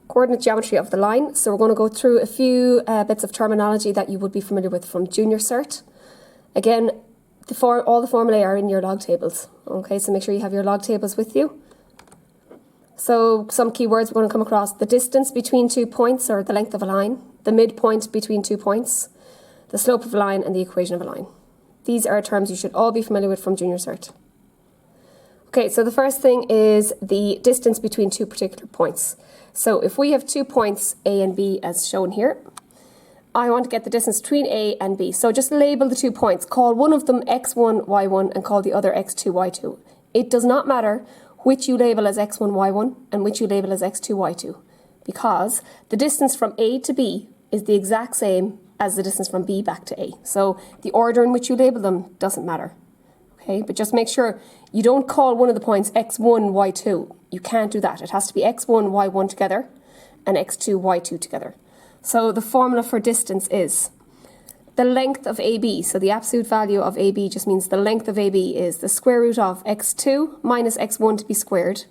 coordinate geometry of the line. So we're going to go through a few bits of terminology that you would be familiar with from junior cert. Again, all the formulae are in your log tables. Okay, so make sure you have your log tables with you. So some keywords we're going to come across: the distance between 2 points, or the length of a line, the midpoint between 2 points, the slope of a line, and the equation of a line. These are terms you should all be familiar with from junior cert. Okay, so the first thing is the distance between 2 particular points. So if we have 2 points, A and B, as shown here, I want to get the distance between A and B. So just label the 2 points. Call one of them x1, y1, and call the other x2, y2. It does not matter which you label as x1, y1, and which you label as x2, y2, because the distance from A to B is the exact same as the distance from B back to A. So the order in which you label them doesn't matter. Okay, but just make sure you don't call one of the points x1, y2. You can't do that. It has to be x1, y1 together and x2, y2 together. So the formula for distance is the length of AB. So the absolute value of AB just means the length of AB is the square root of x2 minus x1 to be squared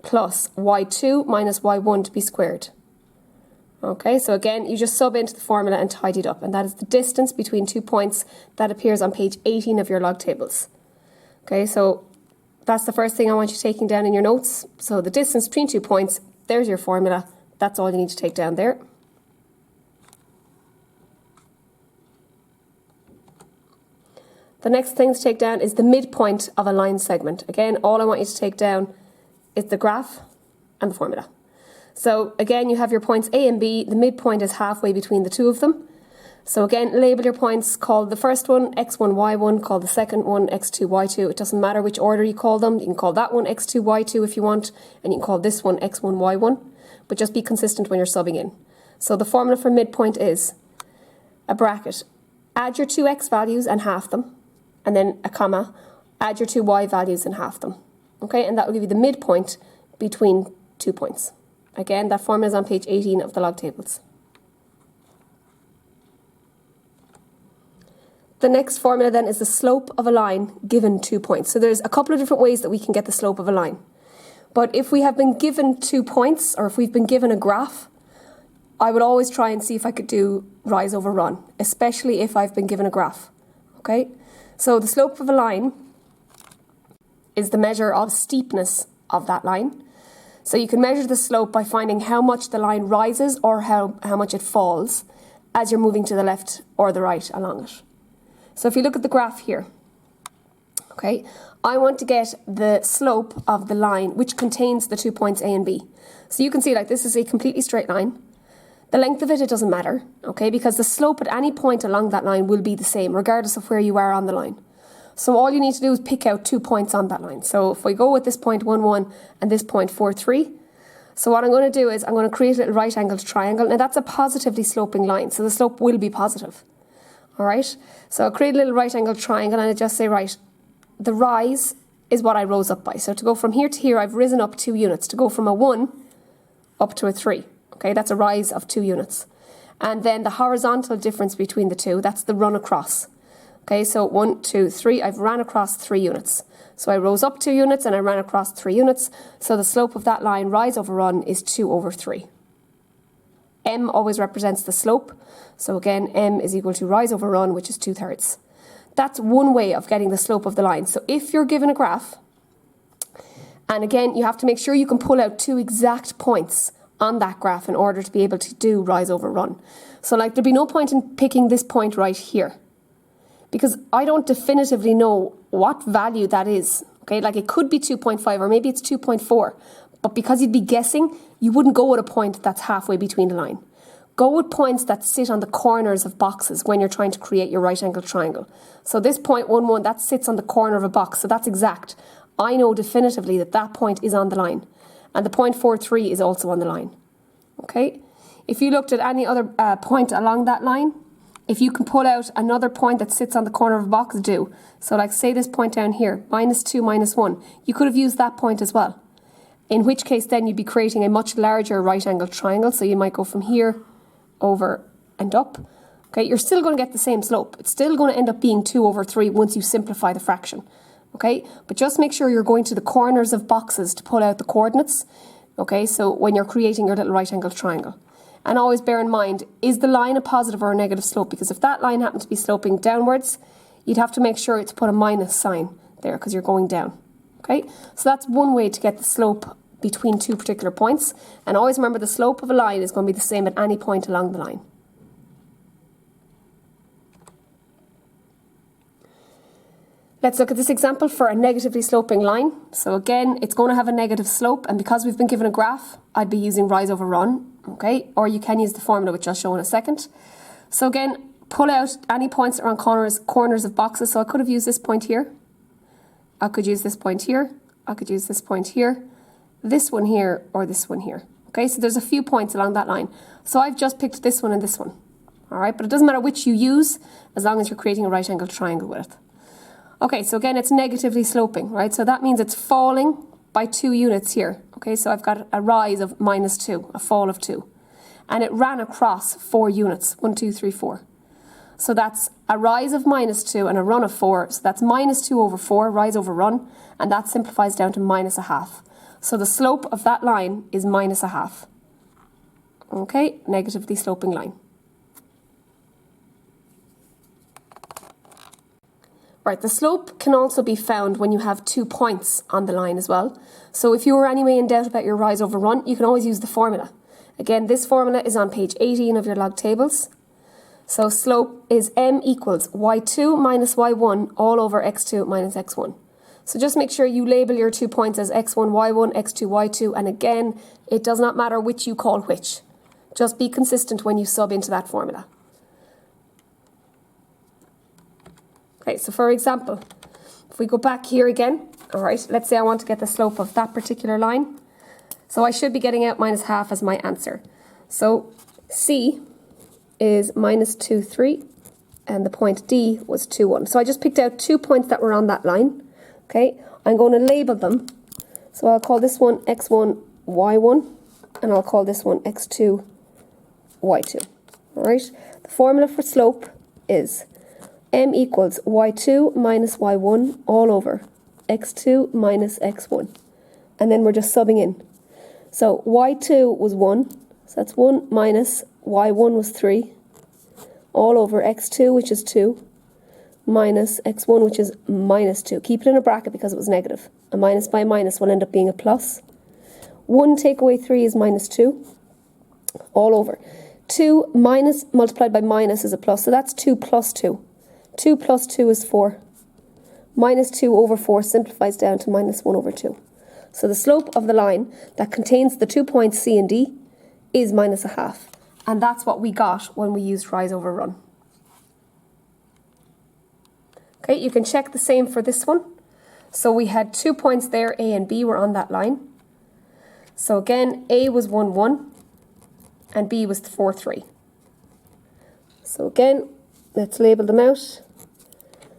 plus y2 minus y1 to be squared. Okay, so again, you just sub into the formula and tidy it up, and that is the distance between 2 points that appears on page 18 of your log tables. Okay, so that's the first thing I want you taking down in your notes. So the distance between 2 points, there's your formula. That's all you need to take down there. The next thing to take down is the midpoint of a line segment. Again, all I want you to take down is the graph and the formula. So again, you have your points A and B. The midpoint is halfway between the two of them. So again, label your points. Call the first one x1, y1. Call the second one x2, y2. It doesn't matter which order you call them. You can call that one x2, y2 if you want, and you can call this one x1, y1. But just be consistent when you're subbing in. So the formula for midpoint is a bracket. Add your 2 x values and half them, and then a comma. Add your 2 y values and half them. Okay, and that will give you the midpoint between 2 points. Again, that formula is on page 18 of the log tables. The next formula then is the slope of a line given 2 points. So there's a couple of different ways that we can get the slope of a line. But if we have been given 2 points, or if we've been given a graph, I would always try and see if I could do rise over run, especially if I've been given a graph. Okay? So the slope of a line is the measure of steepness of that line. So you can measure the slope by finding how much the line rises or how much it falls as you're moving to the left or the right along it. So if you look at the graph here, okay, I want to get the slope of the line which contains the 2 points A and B. So you can see like this is a completely straight line. The length of it doesn't matter, okay, because the slope at any point along that line will be the same regardless of where you are on the line. So all you need to do is pick out 2 points on that line. So if we go with this point 1, 1 and this point 4, 3, so what I'm going to do is I'm going to create a little right angled triangle. Now that's a positively sloping line, so the slope will be positive. All right, so I'll create a little right angled triangle and I just say, right, the rise is what I rose up by. So to go from here to here, I've risen up 2 units. To go from a 1 up to a 3, okay, that's a rise of 2 units. And then the horizontal difference between the two, that's the run across. Okay, so 1, 2, 3, I've ran across 3 units. So I rose up 2 units and I ran across 3 units. So the slope of that line, rise over run, is 2 over 3. M always represents the slope. So again, M is equal to rise over run, which is 2/3. That's one way of getting the slope of the line. So if you're given a graph, and again, you have to make sure you can pull out 2 exact points on that graph in order to be able to do rise over run. So like there'd be no point in picking this point right here, because I don't definitively know what value that is. Okay, like it could be 2.5 or maybe it's 2.4, but because you'd be guessing, you wouldn't go with a point that's halfway between the line. Go with points that sit on the corners of boxes when you're trying to create your right angle triangle. So this point 1, 1, that sits on the corner of a box, so that's exact. I know definitively that that point is on the line, and the point 4, 3 is also on the line. Okay, if you looked at any other point along that line, if you can pull out another point that sits on the corner of a box, do. So like say this point down here, -2, -1, you could have used that point as well. In which case then you'd be creating a much larger right angled triangle. So you might go from here over and up. Okay, you're still going to get the same slope. It's still going to end up being 2 over 3 once you simplify the fraction. Okay, but just make sure you're going to the corners of boxes to pull out the coordinates. Okay, so when you're creating your little right angled triangle. And always bear in mind, is the line a positive or a negative slope? Because if that line happened to be sloping downwards, you'd have to make sure to put a minus sign there because you're going down. Okay, so that's one way to get the slope between two particular points. And always remember the slope of a line is going to be the same at any point along the line. Let's look at this example for a negatively sloping line. So again, it's going to have a negative slope, and because we've been given a graph, I'd be using rise over run, okay? Or you can use the formula, which I'll show in a second. So again, pull out any points that are on corners of boxes. So I could have used this point here. I could use this point here. I could use this point here, this one here, or this one here. Okay, so there's a few points along that line. So I've just picked this one and this one. All right, but it doesn't matter which you use as long as you're creating a right angled triangle with it. Okay, so again, it's negatively sloping, right? So that means it's falling by 2 units here. Okay, so I've got a rise of -2, a fall of 2. And it ran across 4 units, 1, 2, 3, 4. So that's a rise of -2 and a run of 4. So that's -2 over 4, rise over run, and that simplifies down to -1/2. So the slope of that line is -1/2. Okay, negatively sloping line. Right, the slope can also be found when you have 2 points on the line as well. So if you were anyway in doubt about your rise over run, you can always use the formula. Again, this formula is on page 18 of your log tables. So slope is m equals y2 minus y1 all over x2 minus x1. So just make sure you label your 2 points as x1, y1, x2, y2. And again, it does not matter which you call which. Just be consistent when you sub into that formula. Okay, so for example, if we go back here again, all right, let's say I want to get the slope of that particular line. So I should be getting out -1/2 as my answer. So C is -2, 3, and the point D was 2, 1. So I just picked out 2 points that were on that line. Okay, I'm going to label them. So I'll call this one x1, y1, and I'll call this one x2, y2. All right, the formula for slope is m equals y2 minus y1 all over x2 minus x1. And then we're just subbing in. So y2 was 1, so that's 1 minus y1 was 3, all over x2, which is 2, minus x1, which is -2. Keep it in a bracket because it was negative. A minus by minus will end up being a plus. 1 take away 3 is -2, all over. 2 minus multiplied by minus is a plus, so that's 2 plus 2. 2 plus 2 is 4. -2 over 4 simplifies down to -1 over 2. So the slope of the line that contains the 2 points C and D is -1/2. And that's what we got when we used rise over run. Okay, you can check the same for this one. So we had 2 points there, A and B were on that line. So again, A was 1, 1, and B was 4, 3. So again, let's label them out.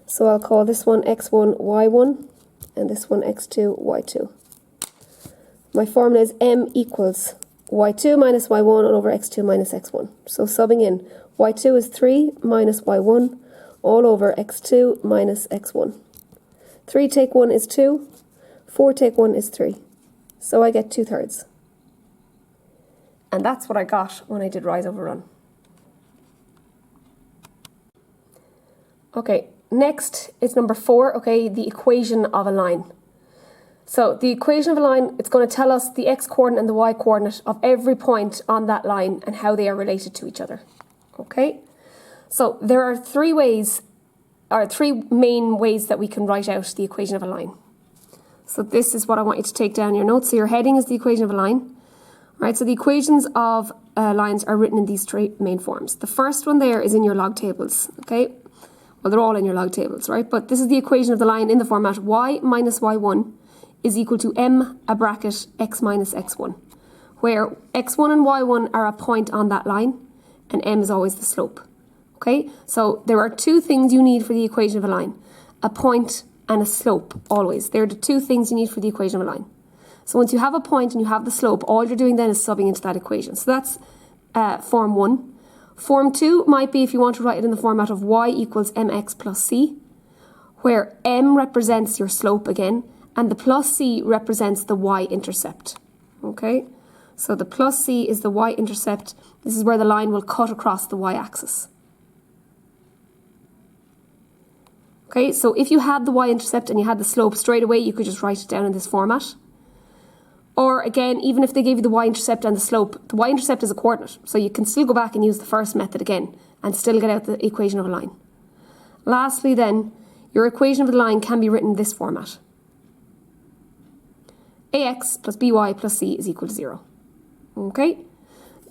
So I'll call this one x1, y1, and this one x2, y2. My formula is m equals y2 minus y1 all over x2 minus x1. So subbing in, y2 is 3 minus y1 all over x2 minus x1. 3 take 1 is 2, 4 take 1 is 3. So I get 2/3. And that's what I got when I did rise over run. Okay, next is number 4, okay, the equation of a line. So the equation of a line, it's going to tell us the x-coordinate and the y-coordinate of every point on that line and how they are related to each other. Okay, so there are 3 main ways that we can write out the equation of a line. So this is what I want you to take down in your notes. So your heading is the equation of a line. Right, so the equations of lines are written in these 3 main forms. The first one there is in your log tables, okay? Well, they're all in your log tables, right? But this is the equation of the line in the format y minus y1 is equal to m a bracket x minus x1, where x1 and y1 are a point on that line, and m is always the slope. Okay, so there are 2 things you need for the equation of a line: a point and a slope, always. They're the 2 things you need for the equation of a line. So once you have a point and you have the slope, all you're doing then is subbing into that equation. So that's form 1. Form 2 might be if you want to write it in the format of y equals mx plus c, where m represents your slope again, and the plus c represents the y-intercept. Okay, so the plus c is the y-intercept. This is where the line will cut across the y-axis. Okay, so if you had the y-intercept and you had the slope straight away, you could just write it down in this format. Or again, even if they gave you the y-intercept and the slope, the y-intercept is a coordinate, so you can still go back and use the first method again and still get out the equation of a line. Lastly then, your equation of the line can be written in this format. ax plus by plus c is equal to 0. Okay?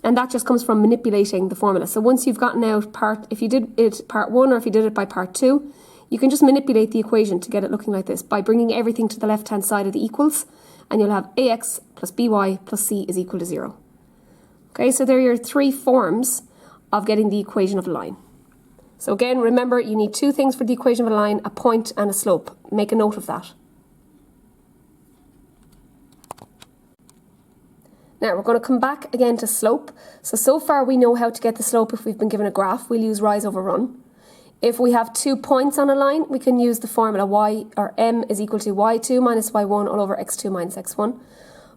And that just comes from manipulating the formula. So once you've gotten out if you did it part 1 or if you did it by part 2, you can just manipulate the equation to get it looking like this by bringing everything to the left-hand side of the equals, and you'll have ax plus by plus c is equal to 0. Okay, so there are your 3 forms of getting the equation of a line. So again, remember, you need 2 things for the equation of a line, a point and a slope. Make a note of that. Now we're going to come back again to slope. So far we know how to get the slope if we've been given a graph. We'll use rise over run. If we have 2 points on a line, we can use the formula y, or m is equal to y2 minus y1 all over x2 minus x1.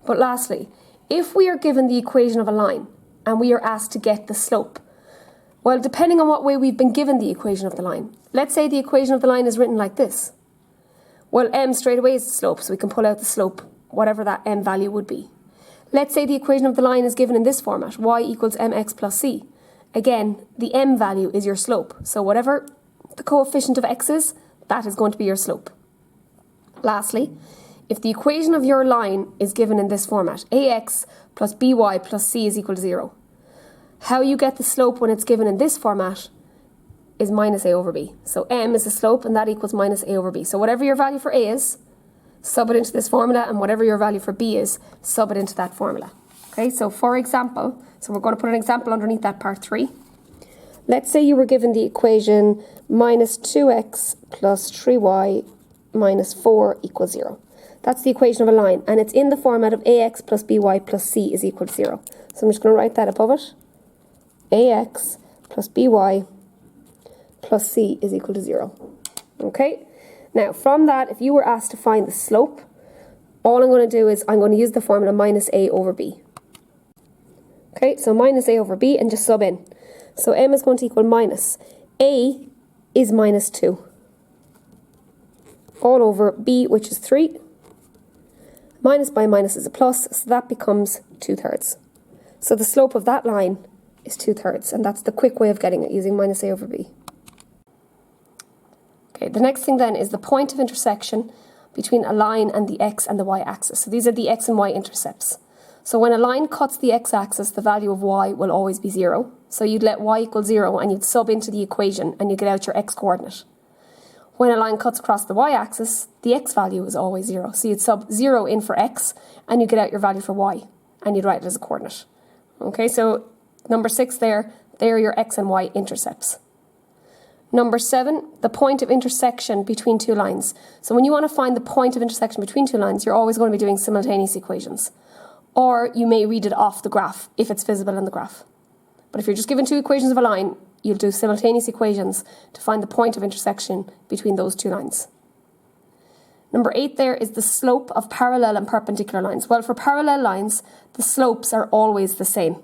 But lastly, if we are given the equation of a line and we are asked to get the slope, well, depending on what way we've been given the equation of the line, let's say the equation of the line is written like this. Well, m straight away is the slope, so we can pull out the slope, whatever that m value would be. Let's say the equation of the line is given in this format, y equals mx plus c. Again, the m value is your slope, so whatever the coefficient of x is, that is going to be your slope. Lastly, if the equation of your line is given in this format, ax plus by plus c is equal to 0, how you get the slope when it's given in this format is minus a over b. So m is the slope, and that equals minus a over b. So whatever your value for a is, sub it into this formula, and whatever your value for b is, sub it into that formula. Okay, so for example, so we're going to put an example underneath that part 3. Let's say you were given the equation minus 2x plus 3y minus 4 equals 0. That's the equation of a line, and it's in the format of ax plus by plus c is equal to 0. So I'm just going to write that above it. Ax plus by plus c is equal to 0. Okay? Now, from that, if you were asked to find the slope, all I'm going to do is I'm going to use the formula minus a over b. Okay, so minus a over b, and just sub in. So m is going to equal minus a is minus 2 all over b, which is 3. Minus by minus is a plus, so that becomes 2/3. So the slope of that line is 2/3, and that's the quick way of getting it, using minus a over b. Okay, the next thing then is the point of intersection between a line and the x and the y-axis. So these are the x and y intercepts. So when a line cuts the x-axis, the value of y will always be 0. So you'd let y equal 0 and you'd sub into the equation and you get out your x-coordinate. When a line cuts across the y-axis, the x value is always 0. So you'd sub 0 in for x and you get out your value for y and you'd write it as a coordinate. Okay, so number 6 there, they are your x and y intercepts. Number 7, the point of intersection between 2 lines. So when you want to find the point of intersection between 2 lines, you're always going to be doing simultaneous equations. Or you may read it off the graph if it's visible in the graph. But if you're just given 2 equations of a line, you'll do simultaneous equations to find the point of intersection between those 2 lines. Number 8 there is the slope of parallel and perpendicular lines. Well, for parallel lines, the slopes are always the same.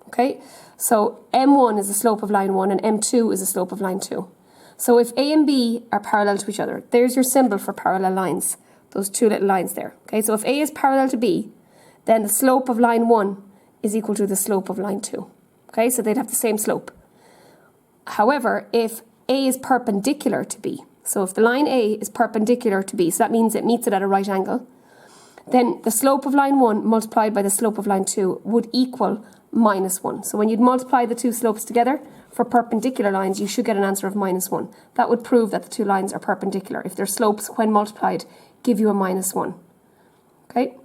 Okay, so m1 is the slope of line 1 and m2 is the slope of line 2. So if a and b are parallel to each other, there's your symbol for parallel lines, those 2 little lines there. Okay, so if a is parallel to b, then the slope of line 1 is equal to the slope of line 2. Okay, so they'd have the same slope. However, if a is perpendicular to b, so if the line A is perpendicular to b, so that means it meets it at a right angle, then the slope of line 1 multiplied by the slope of line 2 would equal minus 1. So when you'd multiply the 2 slopes together, for perpendicular lines, you should get an answer of minus 1. That would prove that the 2 lines are perpendicular. If their slopes, when multiplied, give you a minus 1. Okay?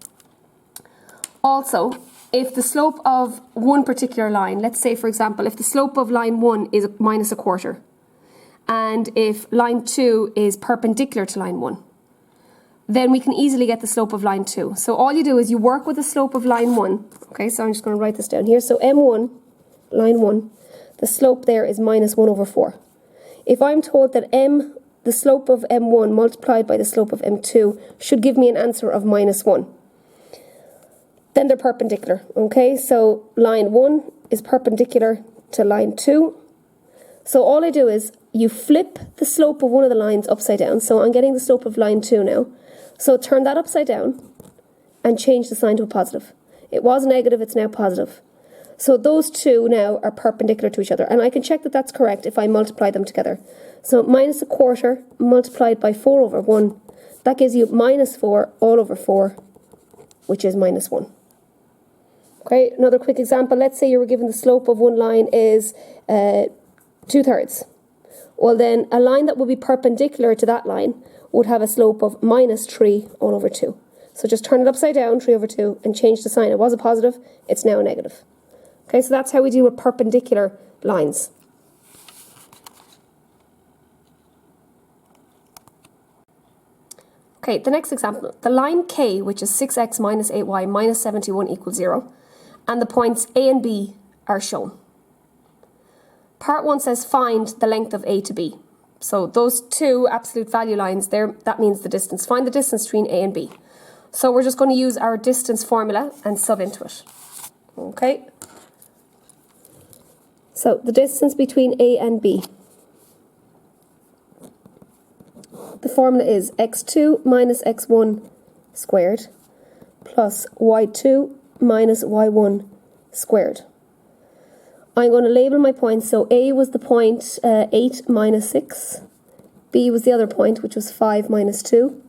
Also, if the slope of one particular line, let's say, for example, if the slope of line 1 is minus a quarter, and if line 2 is perpendicular to line 1, then we can easily get the slope of line 2. So all you do is you work with the slope of line 1. Okay, so I'm just going to write this down here. So m1, line 1, the slope there is minus 1 over 4. If I'm told that the slope of m1 multiplied by the slope of m2 should give me an answer of minus 1, then they're perpendicular. Okay, so line 1 is perpendicular to line 2. So all I do is you flip the slope of one of the lines upside down. So I'm getting the slope of line 2 now. So turn that upside down and change the sign to a positive. It was negative, it's now positive. So those two now are perpendicular to each other. And I can check that that's correct if I multiply them together. So minus a quarter multiplied by 4 over 1. That gives you minus 4 all over 4, which is minus 1. Okay, another quick example. Let's say you were given the slope of one line is 2/3. Well then, a line that would be perpendicular to that line would have a slope of minus 3 all over 2. So just turn it upside down, 3 over 2, and change the sign. It was a positive, it's now a negative. Okay, so that's how we deal with perpendicular lines. Okay, the next example. The line K, which is 6x minus 8y minus 71 equals 0, and the points A and B are shown. Part 1 says find the length of A to B. So those two absolute value lines there, that means the distance. Find the distance between A and B. So we're just going to use our distance formula and sub into it. Okay. So the distance between A and B. The formula is x2 minus x1 squared plus y2 minus y1 squared. I'm going to label my points. So A was the point 8 minus 6. B was the other point, which was 5 minus 2.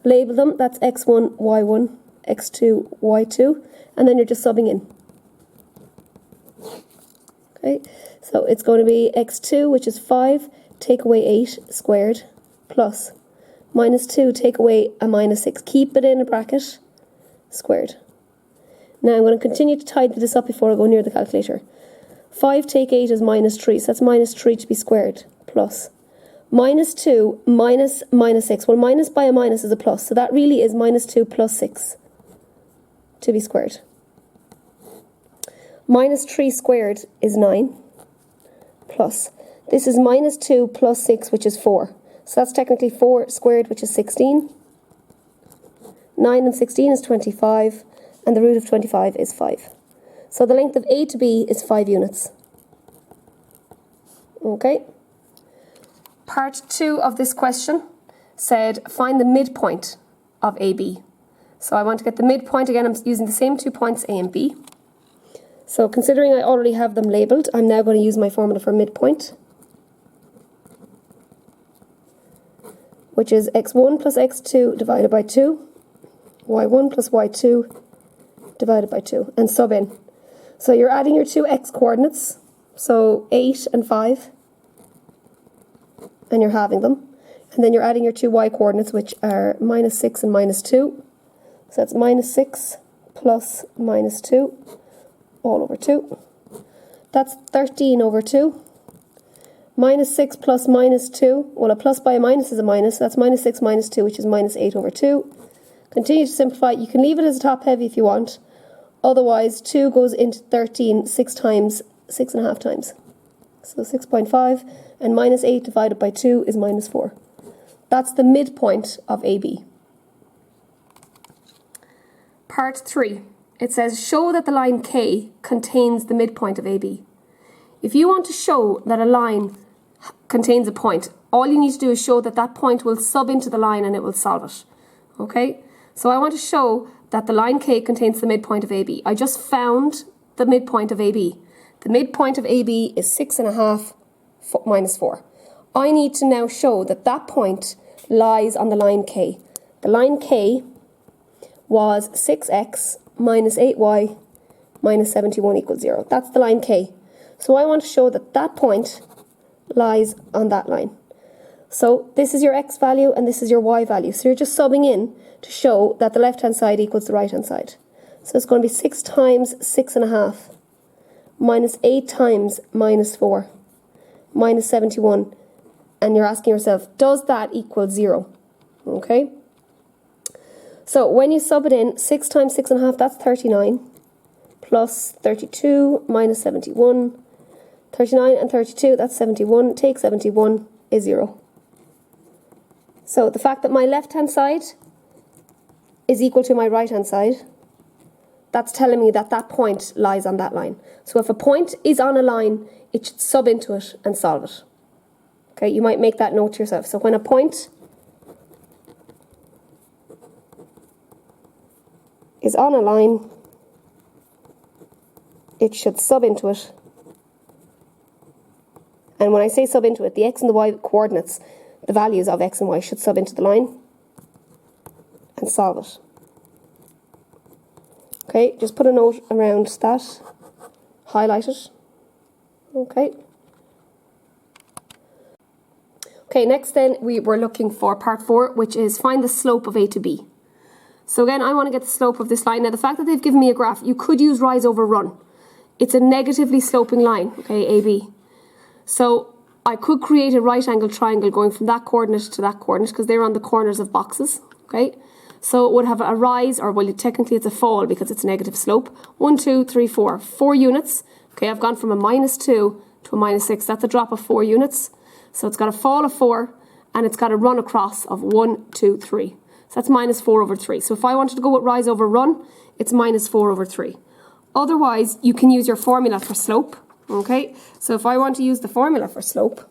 Label them. That's x1, y1, x2, y2. And then you're just subbing in. Okay, so it's going to be x2, which is 5, take away 8 squared, plus minus 2, take away a minus 6. Keep it in a bracket, squared. Now I'm going to continue to tidy this up before I go near the calculator. 5 take 8 is minus 3, so that's minus 3 to be squared, plus minus 2 minus minus 6. Well, minus by a minus is a plus, so that really is minus 2 plus 6 to be squared. Minus 3 squared is 9, plus this is minus 2 plus 6, which is 4. So that's technically 4 squared, which is 16. 9 and 16 is 25, and the root of 25 is 5. So the length of A to B is 5 units. Okay. Part 2 of this question said find the midpoint of AB. So I want to get the midpoint. Again, I'm using the same 2 points, A and B. So considering I already have them labelled, I'm now going to use my formula for midpoint, which is x1 plus x2 divided by 2, y1 plus y2 divided by 2, and sub in. So you're adding your two x coordinates, so 8 and 5, and you're halving them. And then you're adding your two y coordinates, which are minus 6 and minus 2. So that's minus 6 plus minus 2. All over 2. That's 13 over 2. Minus 6 plus minus 2. Well, a plus by a minus is a minus. So that's minus 6 minus 2, which is minus 8 over 2. Continue to simplify. You can leave it as a top heavy if you want. Otherwise, 2 goes into 13 6 times, 6.5 times. So 6.5. And minus 8 divided by 2 is minus 4. That's the midpoint of AB. Part 3. It says, show that the line K contains the midpoint of AB. If you want to show that a line contains a point, all you need to do is show that that point will sub into the line and it will solve it. Okay? So I want to show that the line K contains the midpoint of AB. I just found the midpoint of AB. The midpoint of AB is 6.5 minus 4. I need to now show that that point lies on the line K. The line K was 6x minus 8y minus 71 equals 0. That's the line K. So I want to show that that point lies on that line. So this is your x value and this is your y value. So you're just subbing in to show that the left-hand side equals the right-hand side. So it's going to be 6 times 6.5 minus 8 times minus 4 minus 71. And you're asking yourself, does that equal 0? Okay. So when you sub it in, 6 times 6.5, that's 39, plus 32 minus 71. 39 and 32, that's 71. Take 71 is 0. So the fact that my left-hand side is equal to my right-hand side, that's telling me that that point lies on that line. So if a point is on a line, it should sub into it and solve it. Okay, you might make that note to yourself. So when a point is on a line, it should sub into it. And when I say sub into it, the x and the y coordinates, the values of x and y should sub into the line and solve it. Okay, just put a note around that, highlight it. Okay. Okay, next then we're looking for part 4, which is find the slope of a to b. So again, I want to get the slope of this line. Now the fact that they've given me a graph, you could use rise over run. It's a negatively sloping line, okay, AB. So I could create a right angle triangle going from that coordinate to that coordinate because they're on the corners of boxes, okay? So it would have a rise, or well, technically it's a fall because it's a negative slope. 1, 2, 3, 4. 4 units. Okay, I've gone from a -2 to a -6. That's a drop of 4 units. So it's got a fall of 4 and it's got a run across of 1, 2, 3. So that's -4 over 3. So if I wanted to go with rise over run, it's -4 over 3. Otherwise, you can use your formula for slope. Okay, so if I want to use the formula for slope,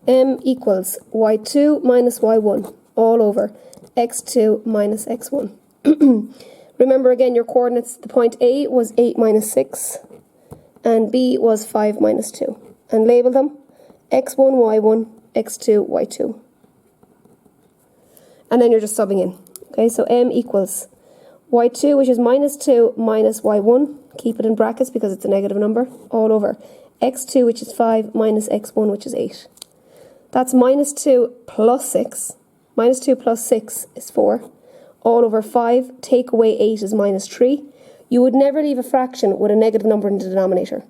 m equals y2 minus y1 all over x2 minus x1. Remember again your coordinates, the point A was 8 minus 6 and B was 5 minus 2. And label them x1, y1, x2, y2. And then you're just subbing in. Okay, so m equals y2, which is -2 minus y1, keep it in brackets because it's a negative number, all over x2, which is 5, minus x1, which is 8. That's -2 plus 6. -2 plus 6 is 4. All over 5, take away 8 is -3. You would never leave a fraction with a negative number in the denominator.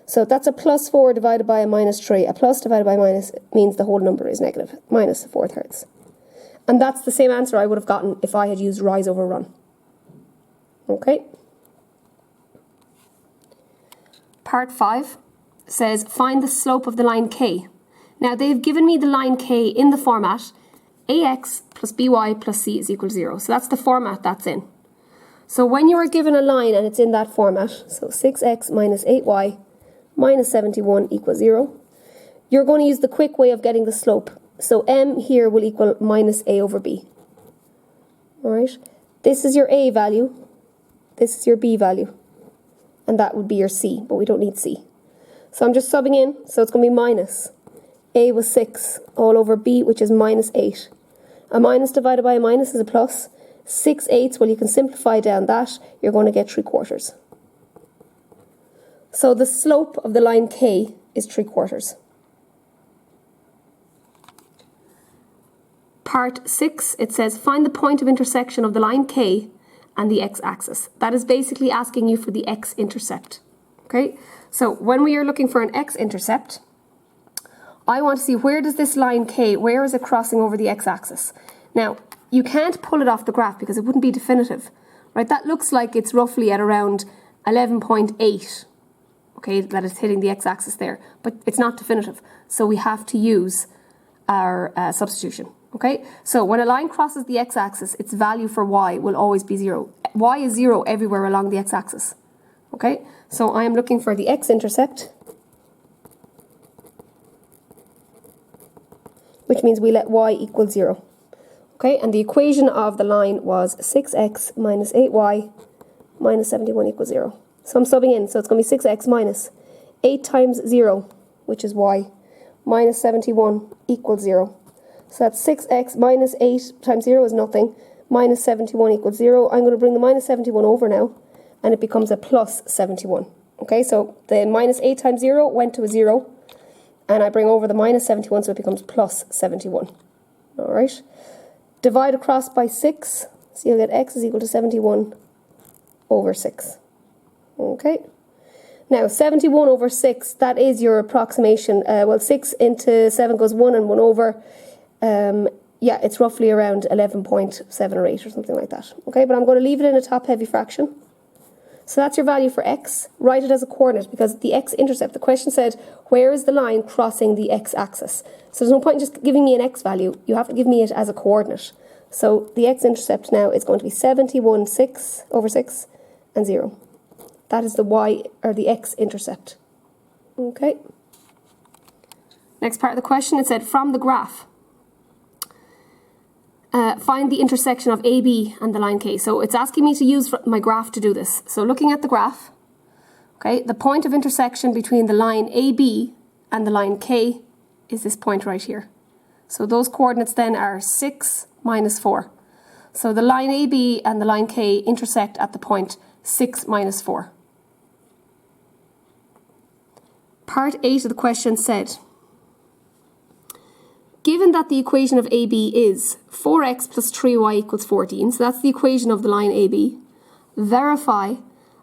So that's a +4 divided by a -3. A plus divided by a minus means the whole number is negative, -4/3. And that's the same answer I would have gotten if I had used rise over run. Okay. Part 5 says find the slope of the line K. Now they've given me the line K in the format ax plus by plus c is equal to 0. So that's the format that's in. So when you are given a line and it's in that format, so 6x minus 8y minus 71 equals 0, you're going to use the quick way of getting the slope. So m here will equal minus a over b. Alright, this is your a value, this is your b value, and that would be your c, but we don't need c. So I'm just subbing in, so it's going to be minus. A was 6 all over b, which is -8. A minus divided by a minus is a plus. 6/8, well, you can simplify down that, you're going to get 3/4. So the slope of the line K is 3/4. Part 6, it says find the point of intersection of the line K and the x-axis. That is basically asking you for the x-intercept. Okay, so when we are looking for an x-intercept, I want to see where does this line K, where is it crossing over the x-axis? Now, you can't pull it off the graph because it wouldn't be definitive, right? That looks like it's roughly at around 11.8, okay, that it's hitting the x-axis there, but it's not definitive. So we have to use our substitution, okay? So when a line crosses the x-axis, its value for y will always be 0. Y is 0 everywhere along the x-axis, okay? So I am looking for the x-intercept, which means we let y equal 0. Okay, and the equation of the line was 6x minus 8y minus 71 equals 0. So I'm subbing in, so it's going to be 6x minus 8 times 0, which is y, minus 71 equals 0. So that's 6x minus 8 times 0 is nothing, minus 71 equals 0. I'm going to bring the minus 71 over now, and it becomes a plus 71. Okay, so the minus 8 times 0 went to a 0, and I bring over the minus 71, so it becomes plus 71. All right. Divide across by 6, so you'll get x is equal to 71 over 6. Okay. Now, 71 over 6, that is your approximation. Well, 6 into 7 goes 1 and 1 over. Yeah, it's roughly around 11.7 or 8 or something like that. Okay, but I'm going to leave it in a top-heavy fraction. So that's your value for x. Write it as a coordinate because the x-intercept, the question said, where is the line crossing the x-axis? So there's no point in just giving me an x value. You have to give me it as a coordinate. So the x-intercept now is going to be 71 over 6, and 0. That is the y, or the x-intercept. Okay. Next part of the question, it said, from the graph, find the intersection of AB and the line K. So it's asking me to use my graph to do this. So looking at the graph, okay, the point of intersection between the line AB and the line K is this point right here. So those coordinates then are 6 minus 4. So the line AB and the line K intersect at the point 6 minus 4. Part 8 of the question said, given that the equation of AB is 4x plus 3y equals 14, so that's the equation of the line AB, verify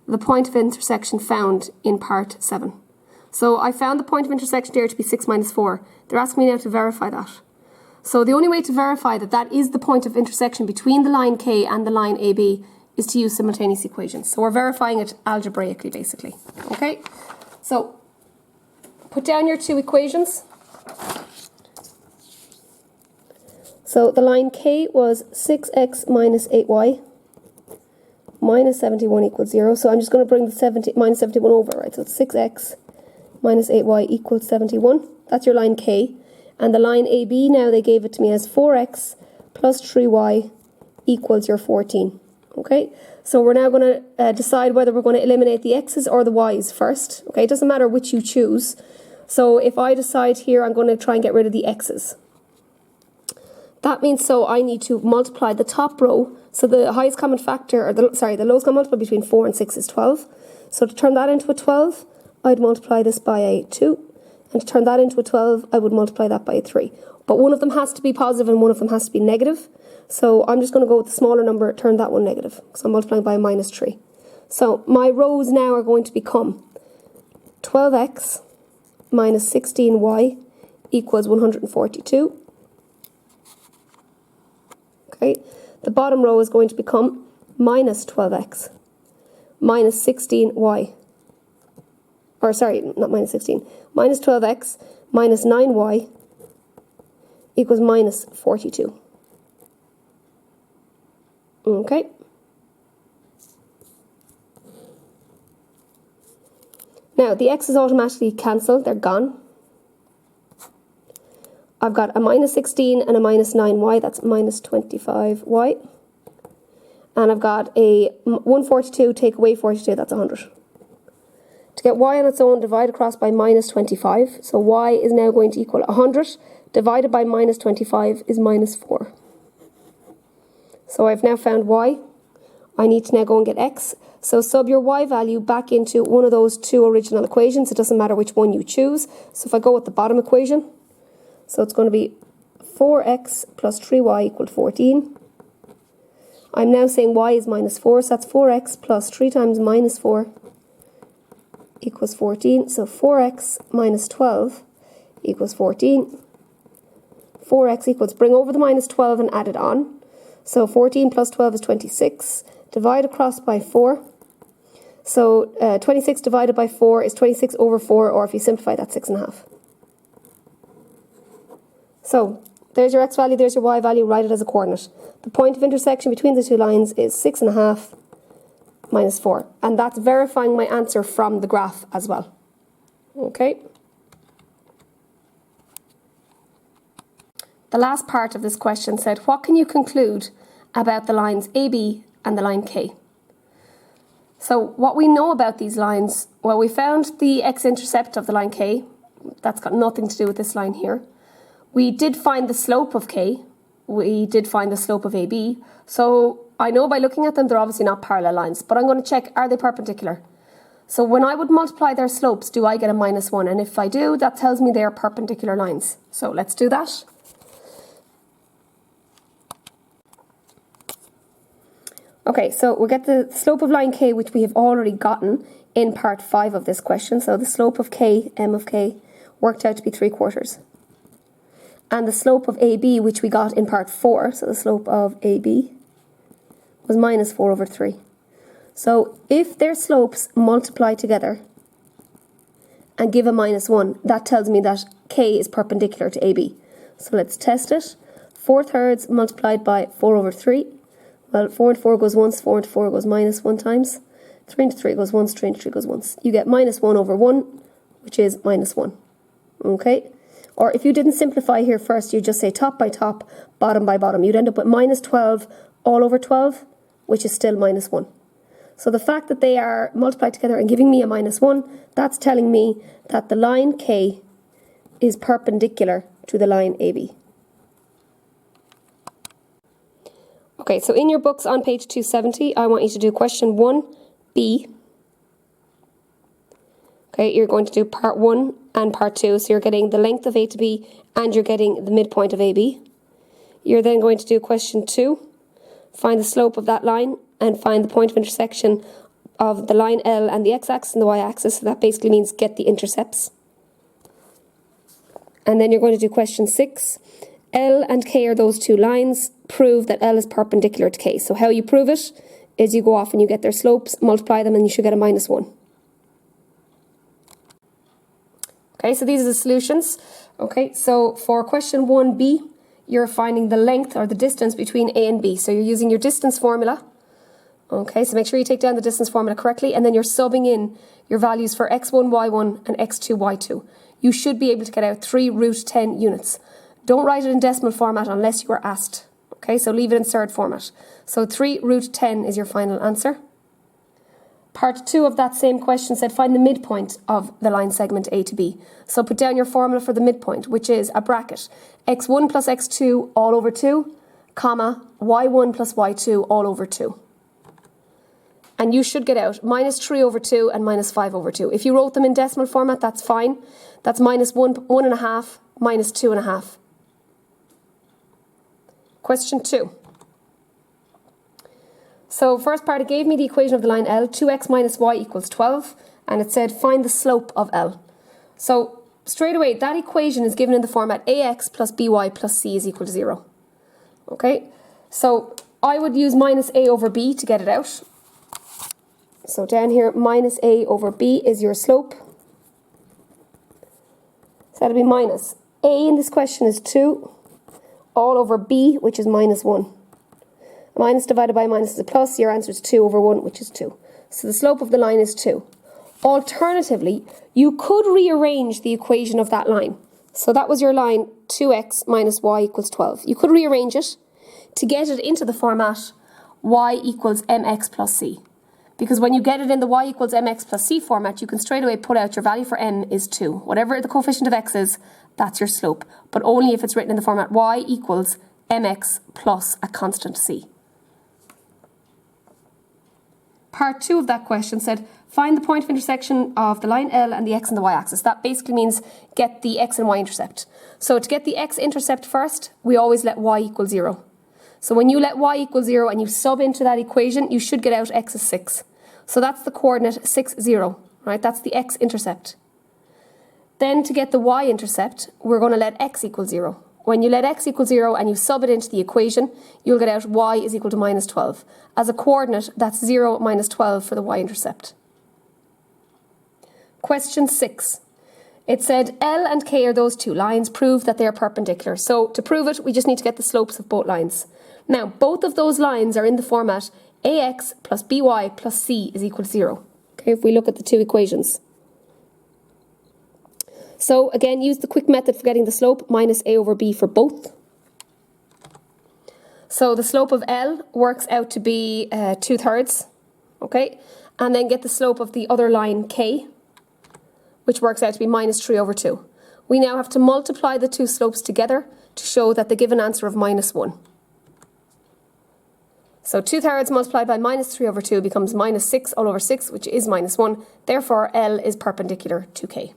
the point of intersection found in part 7. So I found the point of intersection there to be 6 minus 4. They're asking me now to verify that. So the only way to verify that that is the point of intersection between the line K and the line AB is to use simultaneous equations. So we're verifying it algebraically, basically. Okay? So put down your two equations. So the line K was 6x minus 8y minus 71 equals 0. So I'm just going to bring the minus 71 over, right? So it's 6x minus 8y equals 71. That's your line K. And the line AB now, they gave it to me as 4x plus 3y equals your 14. Okay? So we're now going to decide whether we're going to eliminate the x's or the y's first. Okay? It doesn't matter which you choose. So if I decide here, I'm going to try and get rid of the x's. That means so I need to multiply the top row. So the highest common factor, or the lowest common multiple between 4 and 6 is 12. So to turn that into a 12, I'd multiply this by a 2. And to turn that into a 12, I would multiply that by a 3. But one of them has to be positive and one of them has to be negative. So I'm just going to go with the smaller number, turn that one negative. So I'm multiplying by a minus 3. So my rows now are going to become 12x minus 16y equals 142. Okay, the bottom row is going to become minus 12x minus 16y. Or sorry, not minus 16. Minus 12x minus 9y equals minus 42. Okay. Now, the x's automatically cancel. They're gone. I've got a minus 16 and a minus 9y. That's minus 25y. And I've got a 142, take away 42, that's 100. To get y on its own, divide across by minus 25. So y is now going to equal 100. Divided by minus 25 is minus 4. So I've now found y. I need to now go and get x. So sub your y value back into one of those two original equations. It doesn't matter which one you choose. So if I go with the bottom equation, so it's going to be 4x plus 3y equals 14. I'm now saying y is minus 4, so that's 4x plus 3 times minus 4 equals 14. So 4x minus 12 equals 14. 4x equals, bring over the minus 12 and add it on. So 14 plus 12 is 26. Divide across by 4. So 26 divided by 4 is 26 over 4, or if you simplify, that's 6.5. So there's your x value, there's your y value, write it as a coordinate. The point of intersection between the two lines is 6.5 minus 4. And that's verifying my answer from the graph as well. Okay. The last part of this question said, what can you conclude about the lines AB and the line K? So what we know about these lines, well, we found the x-intercept of the line K. That's got nothing to do with this line here. We did find the slope of K. We did find the slope of AB. So I know by looking at them, they're obviously not parallel lines, but I'm going to check, are they perpendicular? So when I would multiply their slopes, do I get a minus 1? And if I do, that tells me they are perpendicular lines. So let's do that. Okay, so we'll get the slope of line K, which we have already gotten in part 5 of this question. So the slope of K, m of K, worked out to be 3/4. And the slope of AB, which we got in part 4, so the slope of AB, was minus 4/3. So if their slopes multiply together and give a minus 1, that tells me that K is perpendicular to AB. So let's test it. 4/3 multiplied by 4/3. Well, 4 and 4 goes once, 4 and 4 goes minus 1 times. 3 into 3 goes once, 3 into 3 goes once. You get minus 1 over 1, which is minus 1. Okay? Or if you didn't simplify here first, you just say top by top, bottom by bottom. You'd end up with minus 12 all over 12, which is still minus 1. So the fact that they are multiplied together and giving me a minus 1, that's telling me that the line K is perpendicular to the line AB. Okay, so in your books on page 270, I want you to do question 1B. Okay, you're going to do part 1 and part 2, so you're getting the length of A to B and you're getting the midpoint of AB. You're then going to do question 2, find the slope of that line and find the point of intersection of the line L and the x-axis and the y-axis, so that basically means get the intercepts. And then you're going to do question 6. L and K are those two lines. Prove that L is perpendicular to K. So how you prove it is you go off and you get their slopes, multiply them, and you should get a minus 1. Okay, so these are the solutions. Okay, so for question 1B, you're finding the length or the distance between A and B. So you're using your distance formula. Okay, so make sure you take down the distance formula correctly, and then you're subbing in your values for x1, y1, and x2, y2. You should be able to get out 3 root 10 units. Don't write it in decimal format unless you are asked. Okay, so leave it in third format. So 3 root 10 is your final answer. Part 2 of that same question said find the midpoint of the line segment A to B. So put down your formula for the midpoint, which is a bracket. x1 plus x2 all over 2, comma, y1 plus y2 all over 2. And you should get out minus 3 over 2 and minus 5 over 2. If you wrote them in decimal format, that's fine. That's minus 1.5, minus 2.5. Question 2. So first part, it gave me the equation of the line L, 2x minus y equals 12, and it said find the slope of L. So straight away, that equation is given in the format ax plus by plus c is equal to 0. Okay, so I would use minus a over b to get it out. So down here, minus a over b is your slope. So that'll be minus. A in this question is 2, all over b, which is minus 1. Minus divided by minus is a plus, your answer is 2 over 1, which is 2. So the slope of the line is 2. Alternatively, you could rearrange the equation of that line. So that was your line 2x minus y equals 12. You could rearrange it to get it into the format y equals mx plus c. Because when you get it in the y equals mx plus c format, you can straight away pull out your value for m is 2. Whatever the coefficient of x is, that's your slope. But only if it's written in the format y equals mx plus a constant c. Part 2 of that question said, find the point of intersection of the line L and the x and the y-axis. That basically means get the x and y intercept. So to get the x-intercept first, we always let y equal 0. So when you let y equal 0 and you sub into that equation, you should get out x is 6. So that's the coordinate 6, 0, right? That's the x-intercept. Then to get the y-intercept, we're going to let x equal 0. When you let x equal 0 and you sub it into the equation, you'll get out y is equal to minus 12. As a coordinate, that's 0 minus 12 for the y-intercept. Question 6. It said L and K are those two lines. Prove that they are perpendicular. So to prove it, we just need to get the slopes of both lines. Now, both of those lines are in the format ax plus by plus c is equal to 0. Okay, if we look at the two equations. So again, use the quick method for getting the slope, minus a over b for both. So the slope of L works out to be 2/3, okay? And then get the slope of the other line K, which works out to be minus 3 over 2. We now have to multiply the two slopes together to show that the given answer of minus 1. So 2/3 multiplied by minus 3 over 2 becomes minus 6 all over 6, which is minus 1. Therefore, L is perpendicular to K.